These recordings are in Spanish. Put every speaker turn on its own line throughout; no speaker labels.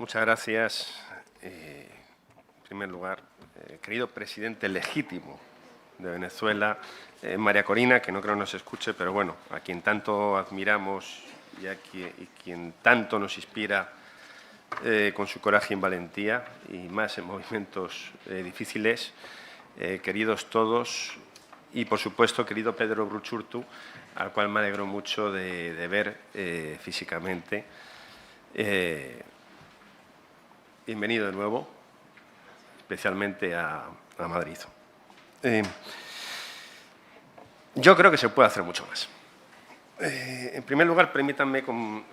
Muchas gracias. En primer lugar, querido presidente legítimo de Venezuela, María Corina, que no creo nos escuche, pero bueno, a quien tanto admiramos y quien tanto nos inspira con su coraje y valentía, y más en momentos difíciles, queridos todos, y por supuesto, querido Pedro Bruchurtu, al cual me alegro mucho de ver físicamente. Bienvenido de nuevo, especialmente a Madrid. Yo creo que se puede hacer mucho más. En primer lugar, permítanme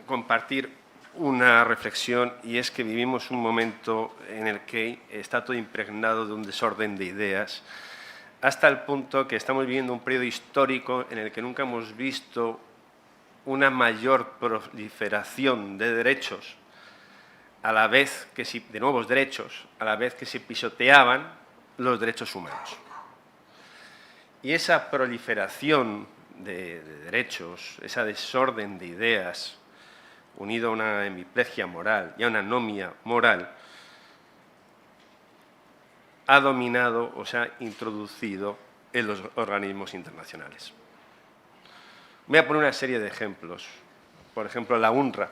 compartir una reflexión, y es que vivimos un momento en el que está todo impregnado de un desorden de ideas, hasta el punto que estamos viviendo un periodo histórico en el que nunca hemos visto una mayor proliferación de derechos, a la vez que de nuevos derechos, a la vez que se pisoteaban los derechos humanos. Y esa proliferación de derechos, ese desorden de ideas, unido a una hemiplegia moral y a una anomia moral, ha dominado o se ha introducido en los organismos internacionales. Voy a poner una serie de ejemplos. Por ejemplo, la UNRWA.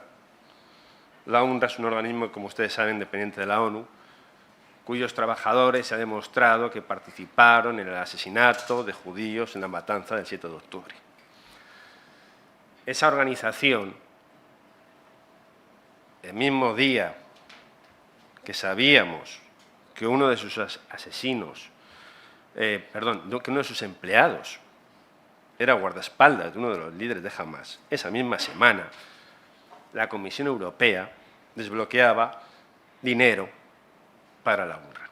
La UNRWA es un organismo, como ustedes saben, dependiente de la ONU, cuyos trabajadores se ha demostrado que participaron en el asesinato de judíos en la matanza del 7 de octubre. Esa organización, el mismo día que sabíamos que uno de sus asesinos, que uno de sus empleados era guardaespaldas de uno de los líderes de Hamás, esa misma semana la Comisión Europea desbloqueaba dinero para la UNRWA,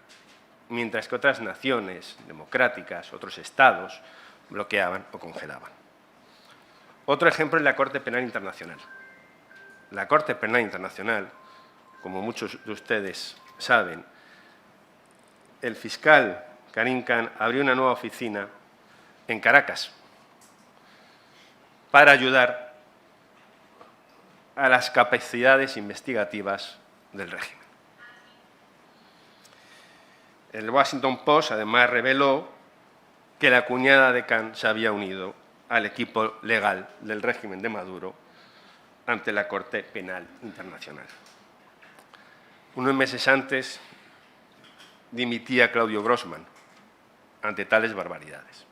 mientras que otras naciones democráticas, otros estados, bloqueaban o congelaban. Otro ejemplo es la Corte Penal Internacional. La Corte Penal Internacional, como muchos de ustedes saben, el fiscal Karim Khan abrió una nueva oficina en Caracas para ayudar a las capacidades investigativas del régimen. El Washington Post, además, reveló que la cuñada de Khan se había unido al equipo legal del régimen de Maduro ante la Corte Penal Internacional. Unos meses antes dimitía Claudio Grossman ante tales barbaridades.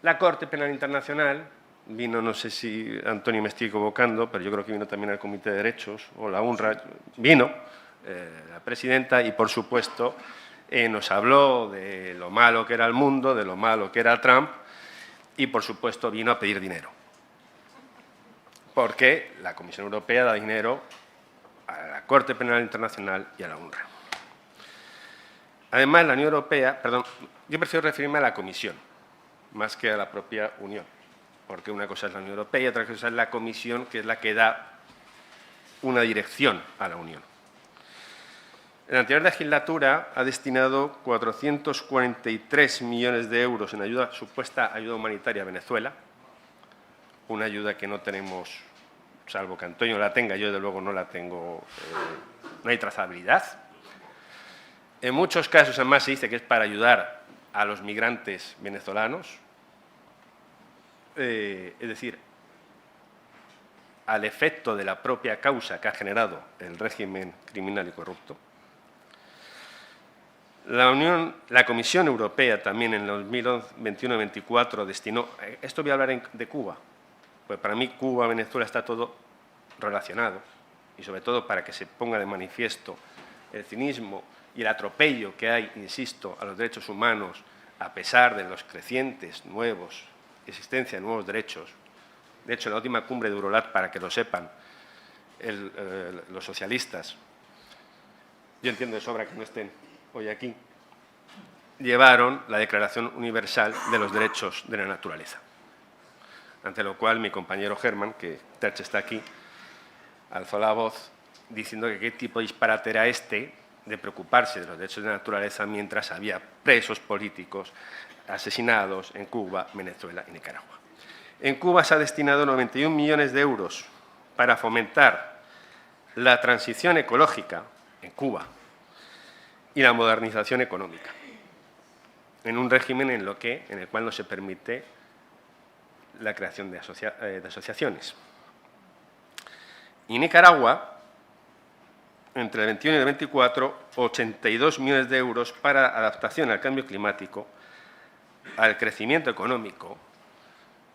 La Corte Penal Internacional vino, no sé si Antonio me estoy equivocando, pero yo creo que vino también el Comité de Derechos, o la UNRWA, vino la presidenta y, por supuesto, nos habló de lo malo que era el mundo, de lo malo que era Trump, y, por supuesto, vino a pedir dinero. Porque la Comisión Europea da dinero a la Corte Penal Internacional y a la UNRWA. Además, la Unión Europea, yo prefiero referirme a la Comisión, más que a la propia Unión, porque una cosa es la Unión Europea y otra cosa es la Comisión, que es la que da una dirección a la Unión. En la anterior legislatura ha destinado 443 millones de euros en supuesta ayuda humanitaria a Venezuela, una ayuda que no tenemos, salvo que Antonio la tenga, yo desde luego no la tengo, no hay trazabilidad. En muchos casos, además, se dice que es para ayudar a los migrantes venezolanos, es decir, al efecto de la propia causa que ha generado el régimen criminal y corrupto. La Comisión Europea también en los 2021-24 destinó, esto voy a hablar de Cuba, pues para mí Cuba, Venezuela está todo relacionado, y sobre todo para que se ponga de manifiesto el cinismo y el atropello que hay, insisto, a los derechos humanos, a pesar de los crecientes nuevos existencia de nuevos derechos. De hecho, en la última cumbre de Eurolat, para que lo sepan los socialistas, yo entiendo de sobra que no estén hoy aquí, llevaron la Declaración Universal de los Derechos de la Naturaleza. Ante lo cual mi compañero Germán, que Terch está aquí, alzó la voz diciendo que qué tipo de disparate era este de preocuparse de los derechos de la naturaleza mientras había presos políticos asesinados en Cuba, Venezuela y Nicaragua. En Cuba se ha destinado 91 millones de euros para fomentar la transición ecológica en Cuba y la modernización económica, en un régimen en el cual no se permite la creación de asociaciones. Y Nicaragua, entre el 21 y el 24, 82 millones de euros para adaptación al cambio climático, al crecimiento económico,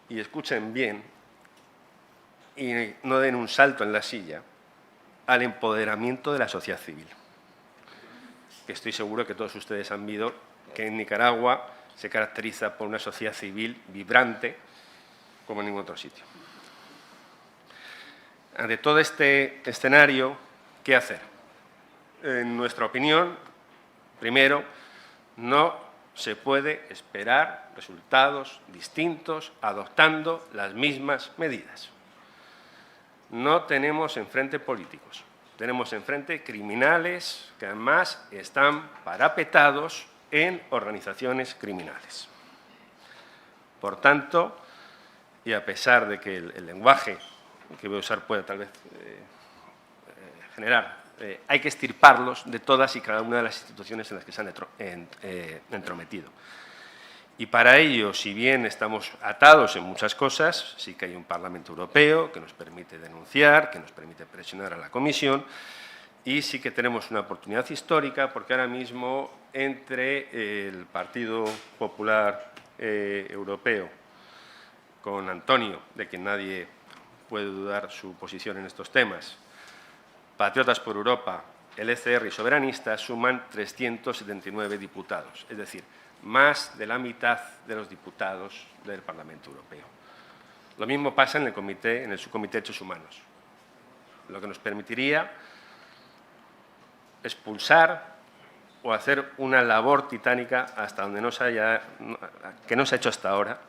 y escuchen bien, y no den un salto en la silla, al empoderamiento de la sociedad civil. Que estoy seguro que todos ustedes han visto que en Nicaragua se caracteriza por una sociedad civil vibrante como en ningún otro sitio. Ante todo este escenario, ¿qué hacer? En nuestra opinión, primero, no se puede esperar resultados distintos adoptando las mismas medidas. No tenemos enfrente políticos, tenemos enfrente criminales que además están parapetados en organizaciones criminales. Por tanto, y a pesar de que el lenguaje que voy a usar puede tal vez generar, hay que extirparlos de todas y cada una de las instituciones en las que se han entrometido. Y para ello, si bien estamos atados en muchas cosas, sí que hay un Parlamento Europeo que nos permite denunciar, que nos permite presionar a la Comisión, y sí que tenemos una oportunidad histórica porque ahora mismo entre el Partido Popular Europeo con Antonio, de quien nadie puede dudar su posición en estos temas, Patriotas por Europa, el ECR y Soberanistas suman 379 diputados, es decir, más de la mitad de los diputados del Parlamento Europeo. Lo mismo pasa en el subcomité de Derechos Humanos, lo que nos permitiría expulsar o hacer una labor titánica hasta donde que no se ha hecho hasta ahora,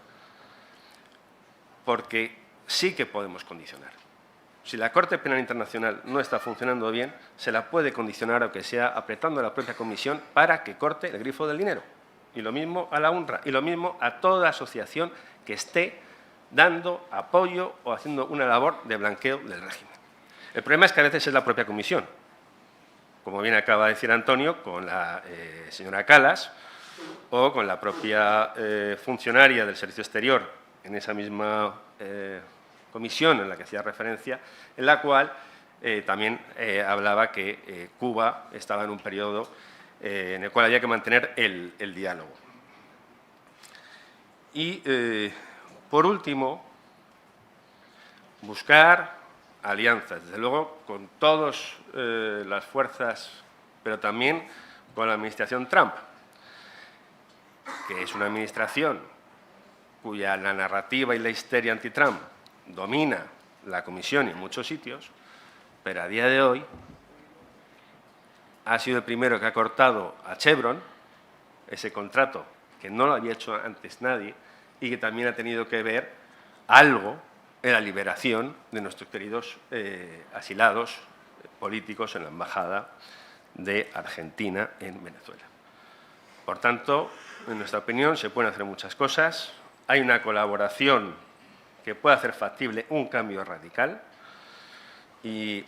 porque sí que podemos condicionar. Si la Corte Penal Internacional no está funcionando bien, se la puede condicionar, aunque sea apretando a la propia Comisión, para que corte el grifo del dinero. Y lo mismo a la UNRWA, y lo mismo a toda asociación que esté dando apoyo o haciendo una labor de blanqueo del régimen. El problema es que a veces es la propia Comisión, como bien acaba de decir Antonio, con la señora Calas o con la propia funcionaria del Servicio Exterior en esa misma comisión en la que hacía referencia, en la cual también hablaba que Cuba estaba en un periodo en el cual había que mantener el diálogo. Y, por último, buscar alianzas, desde luego con todas las fuerzas, pero también con la administración Trump, que es una administración cuya la narrativa y la histeria anti-Trump domina la Comisión en muchos sitios, pero a día de hoy ha sido el primero que ha cortado a Chevron, ese contrato que no lo había hecho antes nadie y que también ha tenido que ver algo en la liberación de nuestros queridos asilados políticos en la Embajada de Argentina en Venezuela. Por tanto, en nuestra opinión, se pueden hacer muchas cosas. Hay una colaboración que puede hacer factible un cambio radical y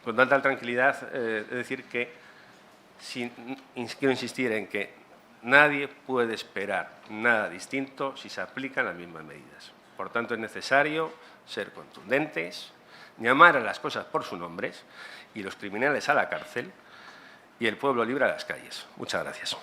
con tanta tranquilidad es decir que quiero insistir en que nadie puede esperar nada distinto si se aplican las mismas medidas. Por tanto, es necesario ser contundentes, llamar a las cosas por sus nombres y los criminales a la cárcel y el pueblo libre a las calles. Muchas gracias.